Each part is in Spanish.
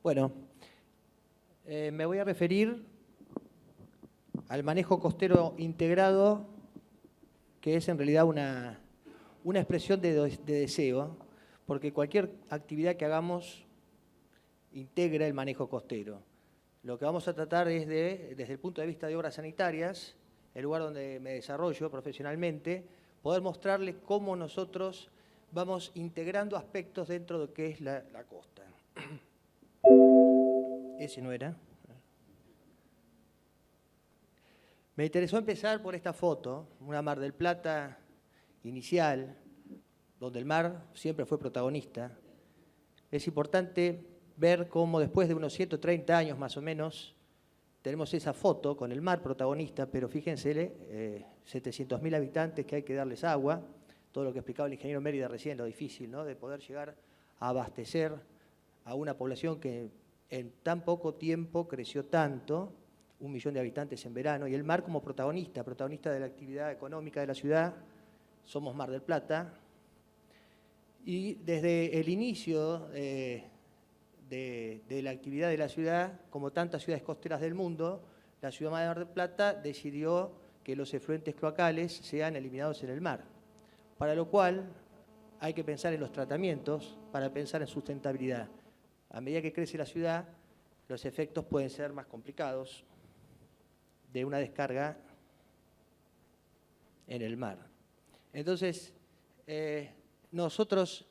Bueno, me voy a referir al manejo costero integrado, que es en realidad una expresión de deseo, porque cualquier actividad que hagamos integra el manejo costero. Lo que vamos a tratar es desde el punto de vista de obras sanitarias, el lugar donde me desarrollo profesionalmente, poder mostrarles cómo nosotros vamos integrando aspectos dentro de lo que es la costa. Ese no era. Me interesó empezar por esta foto, una Mar del Plata inicial, donde el mar siempre fue protagonista. Es importante ver cómo después de unos 130 años más o menos, tenemos esa foto con el mar protagonista, pero fíjense, 700.000 habitantes que hay que darles agua, todo lo que explicaba el ingeniero Mérida recién, lo difícil, ¿no?, de poder llegar a abastecer a una población que en tan poco tiempo creció tanto, 1 millón de habitantes en verano, y el mar como protagonista de la actividad económica de la ciudad. Somos Mar del Plata, y desde el inicio de la actividad de la ciudad, como tantas ciudades costeras del mundo, la ciudad de Mar del Plata decidió que los efluentes cloacales sean eliminados en el mar, para lo cual hay que pensar en los tratamientos, para pensar en sustentabilidad. A medida que crece la ciudad, los efectos pueden ser más complicados de una descarga en el mar. Entonces, nosotros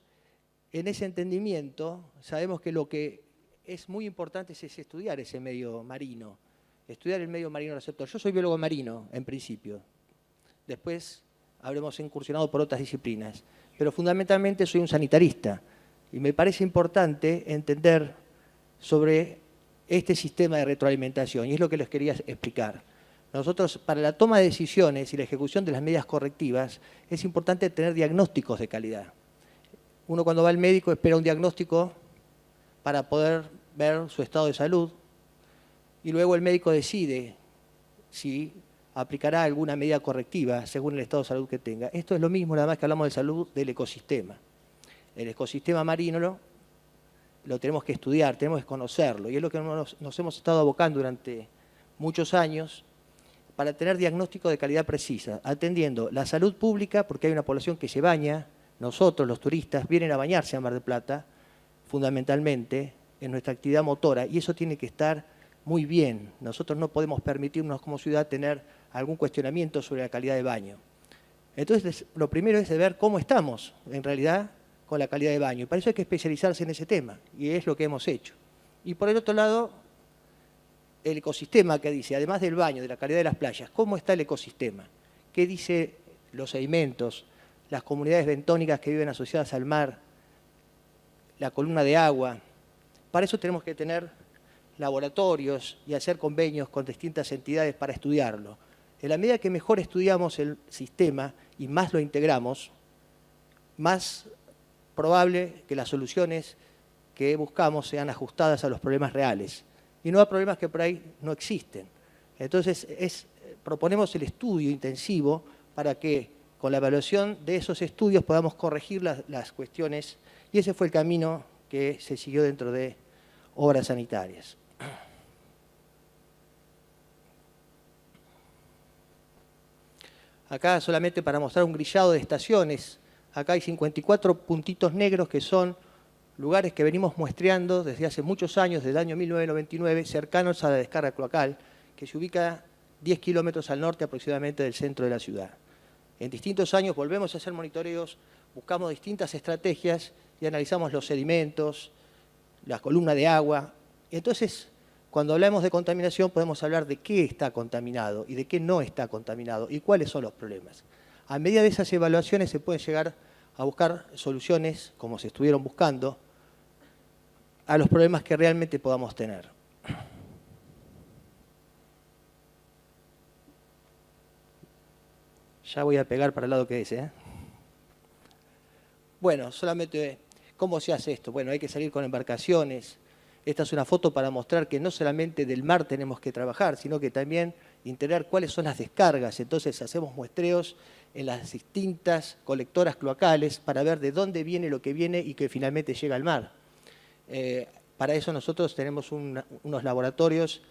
en ese entendimiento sabemos que lo que es muy importante es estudiar ese medio marino, estudiar el medio marino receptor. Yo soy biólogo marino, en principio. Después habremos incursionado por otras disciplinas, pero fundamentalmente soy un sanitarista y me parece importante entender sobre este sistema de retroalimentación, y es lo que les quería explicar. Nosotros, para la toma de decisiones y la ejecución de las medidas correctivas, es importante tener diagnósticos de calidad. Uno cuando va al médico espera un diagnóstico para poder ver su estado de salud, y luego el médico decide si aplicará alguna medida correctiva según el estado de salud que tenga. Esto es lo mismo, nada más que hablamos de salud del ecosistema. El ecosistema marino lo tenemos que estudiar, tenemos que conocerlo, y es lo que nos hemos estado abocando durante muchos años para tener diagnóstico de calidad precisa, atendiendo la salud pública, porque hay una población que se baña. Nosotros, los turistas, vienen a bañarse a Mar del Plata, fundamentalmente, en nuestra actividad motora, y eso tiene que estar muy bien. Nosotros no podemos permitirnos como ciudad tener algún cuestionamiento sobre la calidad de baño. Entonces, lo primero es de ver cómo estamos, en realidad, con la calidad de baño. Y para eso hay que especializarse en ese tema, y es lo que hemos hecho. Y por el otro lado, el ecosistema que dice, además del baño, de la calidad de las playas, ¿cómo está el ecosistema? ¿Qué dice los sedimentos, las comunidades bentónicas que viven asociadas al mar, la columna de agua? Para eso tenemos que tener laboratorios y hacer convenios con distintas entidades para estudiarlo. En la medida que mejor estudiamos el sistema y más lo integramos, más probable que las soluciones que buscamos sean ajustadas a los problemas reales y no a problemas que por ahí no existen. Entonces, proponemos el estudio intensivo para que con la evaluación de esos estudios podamos corregir las cuestiones, y ese fue el camino que se siguió dentro de obras sanitarias. Acá solamente para mostrar un grillado de estaciones, acá hay 54 puntitos negros que son lugares que venimos muestreando desde hace muchos años, desde el año 1999, cercanos a la descarga cloacal, que se ubica 10 kilómetros al norte aproximadamente del centro de la ciudad. En distintos años volvemos a hacer monitoreos, buscamos distintas estrategias y analizamos los sedimentos, la columna de agua. Entonces, cuando hablamos de contaminación podemos hablar de qué está contaminado y de qué no está contaminado y cuáles son los problemas. A medida de esas evaluaciones se pueden llegar a buscar soluciones, como se estuvieron buscando, a los problemas que realmente podamos tener. Ya voy a pegar para el lado que es, Bueno, solamente, ¿cómo se hace esto? Bueno, hay que salir con embarcaciones. Esta es una foto para mostrar que no solamente del mar tenemos que trabajar, sino que también integrar cuáles son las descargas. Entonces hacemos muestreos en las distintas colectoras cloacales para ver de dónde viene lo que viene y que finalmente llega al mar. Para eso nosotros tenemos unos laboratorios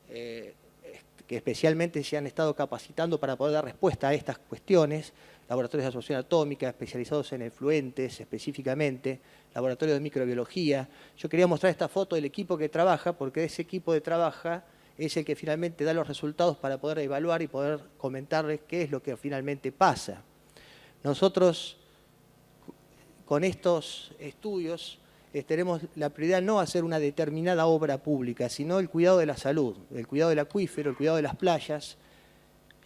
que especialmente se han estado capacitando para poder dar respuesta a estas cuestiones, laboratorios de absorción atómica especializados en efluentes específicamente, laboratorios de microbiología. Yo quería mostrar esta foto del equipo que trabaja, porque ese equipo de trabaja es el que finalmente da los resultados para poder evaluar y poder comentarles qué es lo que finalmente pasa. Nosotros, con estos estudios, tenemos la prioridad no hacer una determinada obra pública, sino el cuidado de la salud, el cuidado del acuífero, el cuidado de las playas,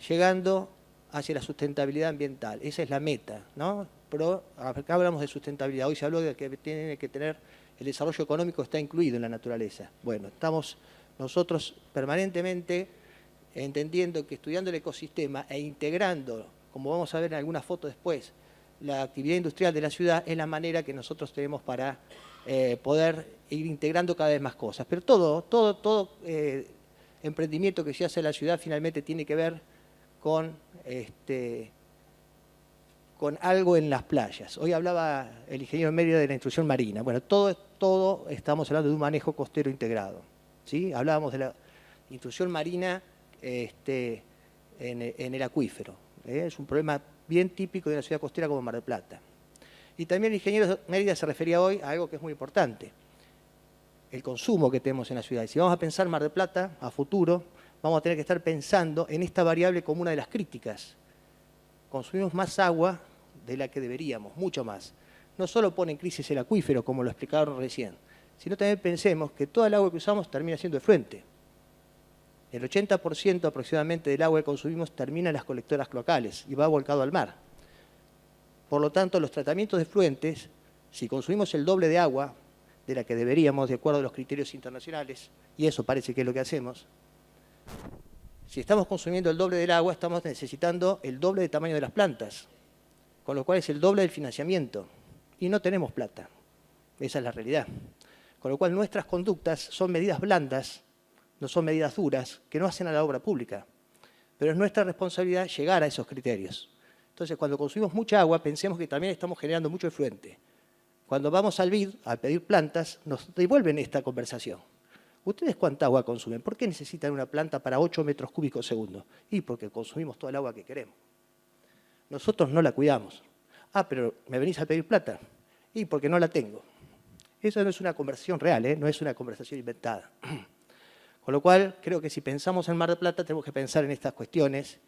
llegando hacia la sustentabilidad ambiental. Esa es la meta, ¿no? Pero acá hablamos de sustentabilidad. Hoy se habló de que tiene que tener el desarrollo económico, está incluido en la naturaleza. Bueno, estamos nosotros permanentemente entendiendo que estudiando el ecosistema e integrando, como vamos a ver en alguna foto después, la actividad industrial de la ciudad es la manera que nosotros tenemos para poder ir integrando cada vez más cosas. Pero todo emprendimiento que se hace en la ciudad finalmente tiene que ver con algo en las playas. Hoy hablaba el ingeniero Mérida de la intrusión marina. Bueno, todo estamos hablando de un manejo costero integrado, ¿sí? Hablábamos de la intrusión marina en el acuífero. Es un problema bien típico de una ciudad costera como Mar del Plata. Y también el ingeniero Mérida se refería hoy a algo que es muy importante, el consumo que tenemos en la ciudad. Y si vamos a pensar Mar del Plata a futuro, vamos a tener que estar pensando en esta variable como una de las críticas. Consumimos más agua de la que deberíamos, mucho más. No solo pone en crisis el acuífero, como lo explicaron recién, sino también pensemos que toda el agua que usamos termina siendo efluente. El 80% aproximadamente del agua que consumimos termina en las colectoras cloacales y va volcado al mar. Por lo tanto, los tratamientos de efluentes, si consumimos el doble de agua de la que deberíamos, de acuerdo a los criterios internacionales, y eso parece que es lo que hacemos, si estamos consumiendo el doble del agua, estamos necesitando el doble de tamaño de las plantas, con lo cual es el doble del financiamiento, y no tenemos plata. Esa es la realidad. Con lo cual nuestras conductas son medidas blandas, no son medidas duras, que no hacen a la obra pública. Pero es nuestra responsabilidad llegar a esos criterios. Entonces, cuando consumimos mucha agua, pensemos que también estamos generando mucho efluente. Cuando vamos al BID a pedir plantas, nos devuelven esta conversación. ¿Ustedes cuánta agua consumen? ¿Por qué necesitan una planta para 8 metros cúbicos segundo? Y porque consumimos toda el agua que queremos. Nosotros no la cuidamos. Ah, pero ¿me venís a pedir plata? Y porque no la tengo. Eso no es una conversación real, no es una conversación inventada. Con lo cual, creo que si pensamos en Mar del Plata, tenemos que pensar en estas cuestiones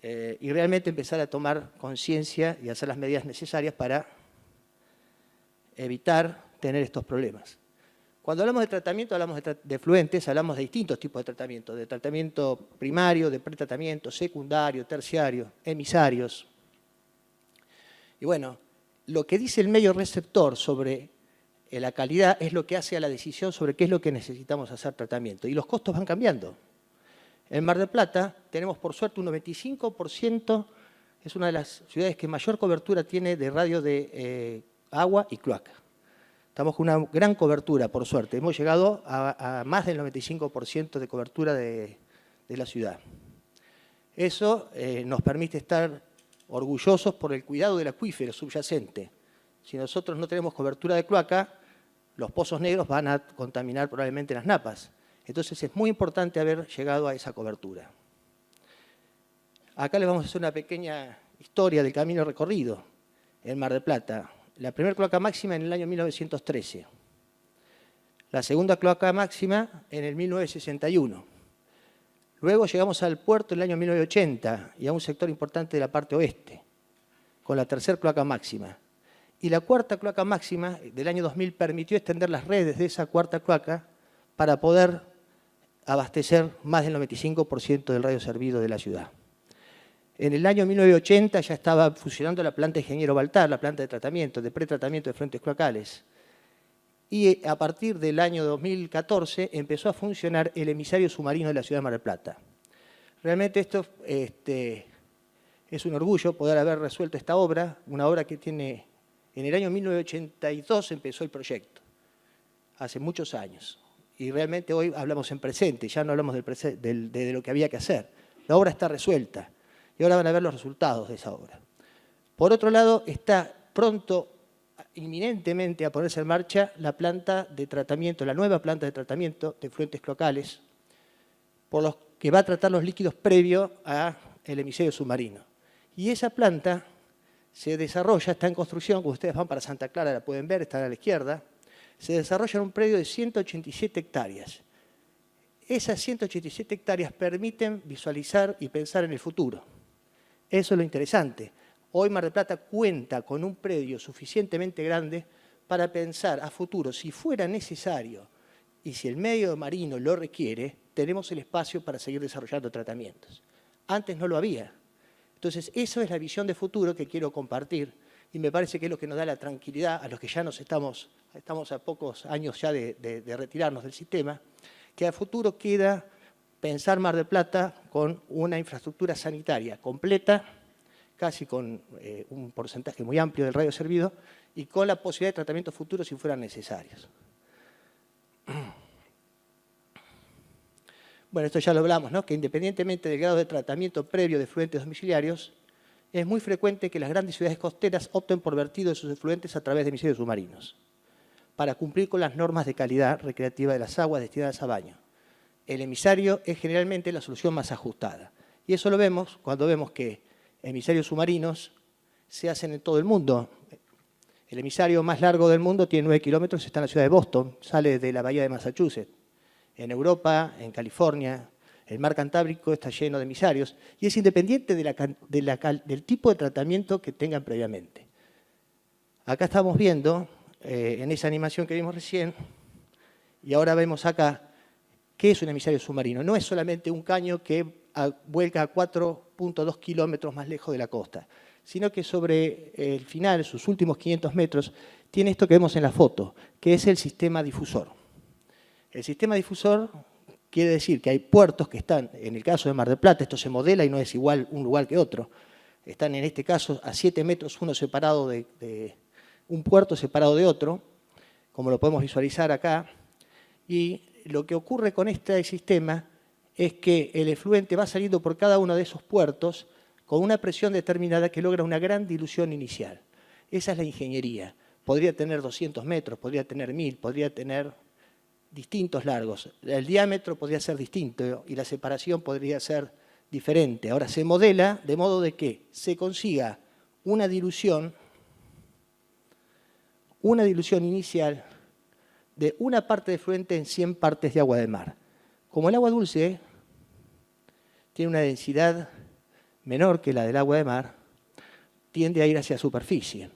y realmente empezar a tomar conciencia y hacer las medidas necesarias para evitar tener estos problemas. Cuando hablamos de tratamiento, hablamos de efluentes, hablamos de distintos tipos de tratamiento primario, de pretratamiento, secundario, terciario, emisarios. Y bueno, lo que dice el medio receptor sobre la calidad es lo que hace a la decisión sobre qué es lo que necesitamos hacer tratamiento. Y los costos van cambiando. En Mar del Plata tenemos por suerte un 95%, es una de las ciudades que mayor cobertura tiene de radio de agua y cloaca. Estamos con una gran cobertura, por suerte. Hemos llegado a más del 95% de cobertura de la ciudad. Eso nos permite estar orgullosos por el cuidado del acuífero subyacente. Si nosotros no tenemos cobertura de cloaca, los pozos negros van a contaminar probablemente las napas. Entonces es muy importante haber llegado a esa cobertura. Acá les vamos a hacer una pequeña historia del camino recorrido en Mar del Plata. La primera cloaca máxima en el año 1913. La segunda cloaca máxima en el 1961. Luego llegamos al puerto en el año 1980 y a un sector importante de la parte oeste, con la tercera cloaca máxima. Y la cuarta cloaca máxima del año 2000 permitió extender las redes de esa cuarta cloaca para poder abastecer más del 95% del radio servido de la ciudad. En el año 1980 ya estaba funcionando la planta Ingeniero Baltar, la planta de tratamiento, de pretratamiento de efluentes cloacales. Y a partir del año 2014 empezó a funcionar el emisario submarino de la ciudad de Mar del Plata. Realmente esto es un orgullo poder haber resuelto esta obra, una obra que tiene... En el año 1982 empezó el proyecto, hace muchos años. Y realmente hoy hablamos en presente, ya no hablamos de lo que había que hacer. La obra está resuelta y ahora van a ver los resultados de esa obra. Por otro lado, está pronto inminentemente a ponerse en marcha la planta de tratamiento, la nueva planta de tratamiento de efluentes cloacales, por los que va a tratar los líquidos previo al emisario submarino. Y esa planta se desarrolla, está en construcción, como ustedes van para Santa Clara, la pueden ver, está a la izquierda, se desarrolla en un predio de 187 hectáreas. Esas 187 hectáreas permiten visualizar y pensar en el futuro. Eso es lo interesante. Hoy Mar del Plata cuenta con un predio suficientemente grande para pensar a futuro, si fuera necesario y si el medio marino lo requiere, tenemos el espacio para seguir desarrollando tratamientos. Antes no lo había. Entonces, eso es la visión de futuro que quiero compartir y me parece que es lo que nos da la tranquilidad a los que ya estamos a pocos años ya de retirarnos del sistema, que a futuro queda pensar Mar del Plata con una infraestructura sanitaria completa, casi con un porcentaje muy amplio del radio servido, y con la posibilidad de tratamientos futuros si fueran necesarios. Bueno, esto ya lo hablamos, ¿no? Que independientemente del grado de tratamiento previo de efluentes domiciliarios, es muy frecuente que las grandes ciudades costeras opten por vertido de sus efluentes a través de emisarios submarinos, para cumplir con las normas de calidad recreativa de las aguas destinadas a baño. El emisario es generalmente la solución más ajustada. Y eso lo vemos cuando vemos que emisarios submarinos se hacen en todo el mundo. El emisario más largo del mundo tiene 9 kilómetros, está en la ciudad de Boston, sale de la bahía de Massachusetts. En Europa, en California, el mar Cantábrico está lleno de emisarios y es independiente del tipo de tratamiento que tengan previamente. Acá estamos viendo, en esa animación que vimos recién, y ahora vemos acá, ¿qué es un emisario submarino? No es solamente un caño que vuelca a 4.2 kilómetros más lejos de la costa, sino que sobre el final, sus últimos 500 metros, tiene esto que vemos en la foto, que es el sistema difusor. El sistema difusor quiere decir que hay puertos que están, en el caso de Mar del Plata, esto se modela y no es igual un lugar que otro, están en este caso a 7 metros uno separado un puerto separado de otro, como lo podemos visualizar acá, y lo que ocurre con este sistema es que el efluente va saliendo por cada uno de esos puertos con una presión determinada que logra una gran dilución inicial. Esa es la ingeniería. Podría tener 200 metros, podría tener 1000, podría tener distintos largos. El diámetro podría ser distinto y la separación podría ser diferente. Ahora se modela de modo de que se consiga una dilución inicial de una parte de efluente en 100 partes de agua de mar. Como el agua dulce tiene una densidad menor que la del agua de mar, tiende a ir hacia superficie.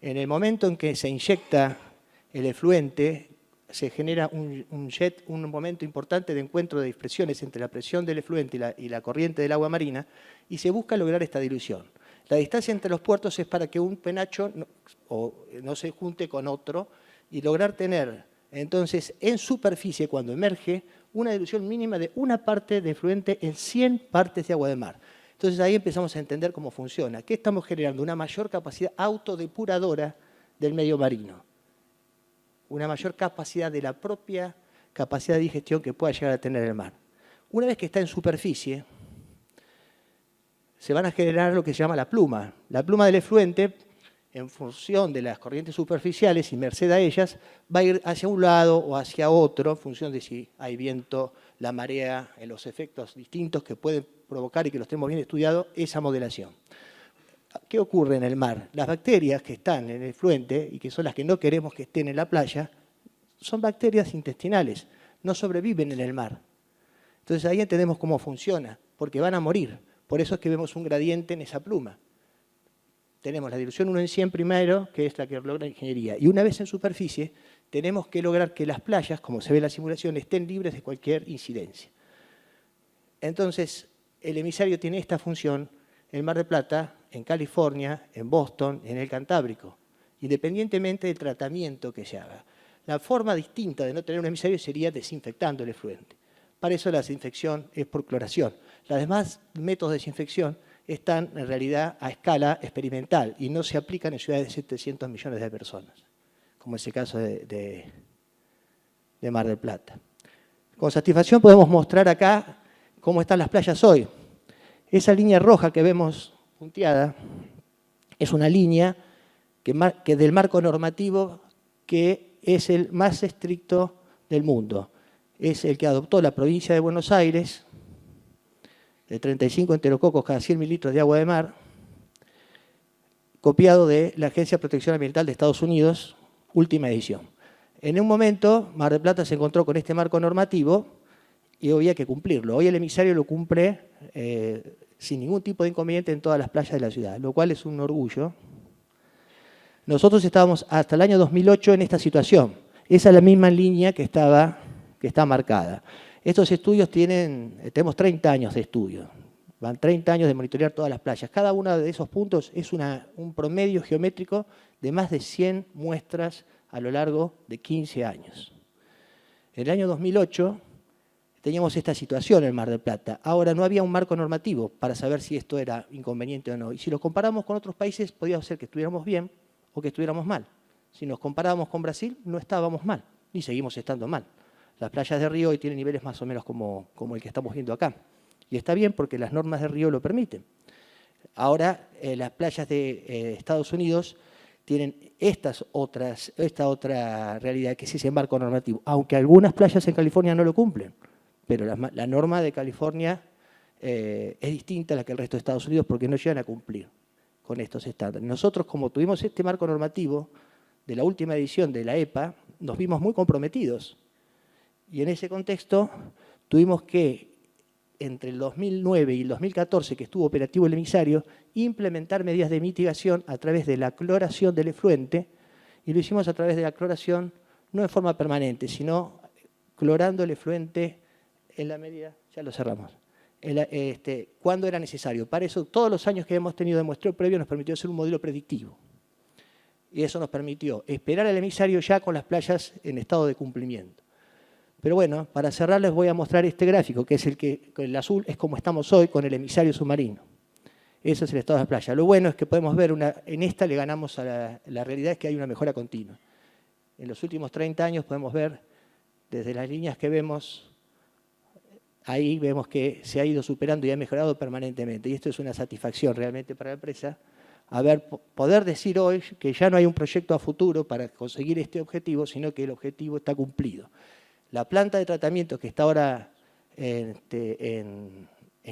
En el momento en que se inyecta el efluente, se genera un momento importante de encuentro de dispersiones entre la presión del efluente y la corriente del agua marina, y se busca lograr esta dilución. La distancia entre los puertos es para que un penacho no se junte con otro y lograr tener, entonces, en superficie, cuando emerge, una dilución mínima de una parte de efluente en 100 partes de agua de mar. Entonces ahí empezamos a entender cómo funciona. ¿Qué estamos generando? Una mayor capacidad autodepuradora del medio marino. Una mayor capacidad de la propia capacidad de digestión que pueda llegar a tener el mar. Una vez que está en superficie, se van a generar lo que se llama la pluma. La pluma del efluente, en función de las corrientes superficiales y merced a ellas, va a ir hacia un lado o hacia otro, en función de si hay viento, la marea, en los efectos distintos que pueden provocar y que los tenemos bien estudiados, esa modelación. ¿Qué ocurre en el mar? Las bacterias que están en el efluente y que son las que no queremos que estén en la playa, son bacterias intestinales, no sobreviven en el mar. Entonces ahí entendemos cómo funciona, porque van a morir. Por eso es que vemos un gradiente en esa pluma. Tenemos la dilución 1 en 100 primero, que es la que logra la ingeniería. Y una vez en superficie, tenemos que lograr que las playas, como se ve en la simulación, estén libres de cualquier incidencia. Entonces, el emisario tiene esta función en Mar del Plata, en California, en Boston, en el Cantábrico, independientemente del tratamiento que se haga. La forma distinta de no tener un emisario sería desinfectando el efluente. Para eso la desinfección es por cloración. Los demás métodos de desinfección están en realidad a escala experimental y no se aplican en ciudades de 700 millones de personas, como es el caso de Mar del Plata. Con satisfacción podemos mostrar acá cómo están las playas hoy. Esa línea roja que vemos punteada es una línea que del marco normativo que es el más estricto del mundo. Es el que adoptó la provincia de Buenos Aires, de 35 enterococos cada 100 mililitros de agua de mar, copiado de la Agencia de Protección Ambiental de Estados Unidos, última edición. En un momento, Mar del Plata se encontró con este marco normativo y había que cumplirlo. Hoy el emisario lo cumple sin ningún tipo de inconveniente en todas las playas de la ciudad, lo cual es un orgullo. Nosotros estábamos hasta el año 2008 en esta situación. Esa es la misma línea que está marcada. Estos estudios tenemos 30 años de estudio. Van 30 años de monitorear todas las playas. Cada uno de esos puntos es un promedio geométrico de más de 100 muestras a lo largo de 15 años. En el año 2008 teníamos esta situación en Mar del Plata. Ahora no había un marco normativo para saber si esto era inconveniente o no. Y si lo comparamos con otros países, podía ser que estuviéramos bien o que estuviéramos mal. Si nos comparábamos con Brasil, no estábamos mal, ni seguimos estando mal. Las playas de Río hoy tienen niveles más o menos como el que estamos viendo acá. Y está bien porque las normas de Río lo permiten. Ahora, las playas de Estados Unidos tienen esta otra realidad, que es ese marco normativo. Aunque algunas playas en California no lo cumplen, pero la norma de California es distinta a la que el resto de Estados Unidos porque no llegan a cumplir con estos estándares. Nosotros, como tuvimos este marco normativo de la última edición de la EPA, nos vimos muy comprometidos. Y en ese contexto tuvimos que, entre el 2009 y el 2014, que estuvo operativo el emisario, implementar medidas de mitigación a través de la cloración del efluente, y lo hicimos a través de la cloración no de forma permanente, sino clorando el efluente en la medida, ya lo cerramos, cuando era necesario. Para eso, todos los años que hemos tenido de muestreo previo nos permitió hacer un modelo predictivo. Y eso nos permitió esperar al emisario ya con las playas en estado de cumplimiento. Pero bueno, para cerrar les voy a mostrar este gráfico, que es el azul es como estamos hoy con el emisario submarino. Ese es el estado de la playa. Lo bueno es que podemos ver, en esta le ganamos a la realidad, es que hay una mejora continua. En los últimos 30 años podemos ver, desde las líneas que vemos, ahí vemos que se ha ido superando y ha mejorado permanentemente. Y esto es una satisfacción realmente para la empresa, poder decir hoy que ya no hay un proyecto a futuro para conseguir este objetivo, sino que el objetivo está cumplido. La planta de tratamiento que está ahora en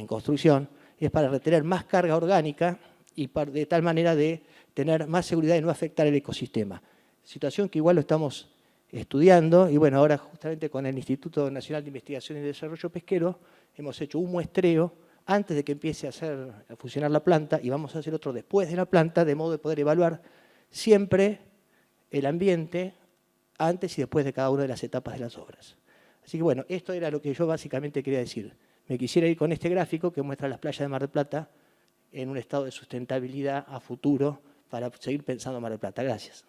construcción es para retener más carga orgánica y de tal manera de tener más seguridad y no afectar el ecosistema. Situación que igual lo estamos estudiando y bueno, ahora justamente con el Instituto Nacional de Investigación y Desarrollo Pesquero hemos hecho un muestreo antes de que empiece a funcionar la planta y vamos a hacer otro después de la planta, de modo de poder evaluar siempre el ambiente antes y después de cada una de las etapas de las obras. Así que bueno, esto era lo que yo básicamente quería decir. Me quisiera ir con este gráfico que muestra las playas de Mar del Plata en un estado de sustentabilidad a futuro para seguir pensando en Mar del Plata. Gracias.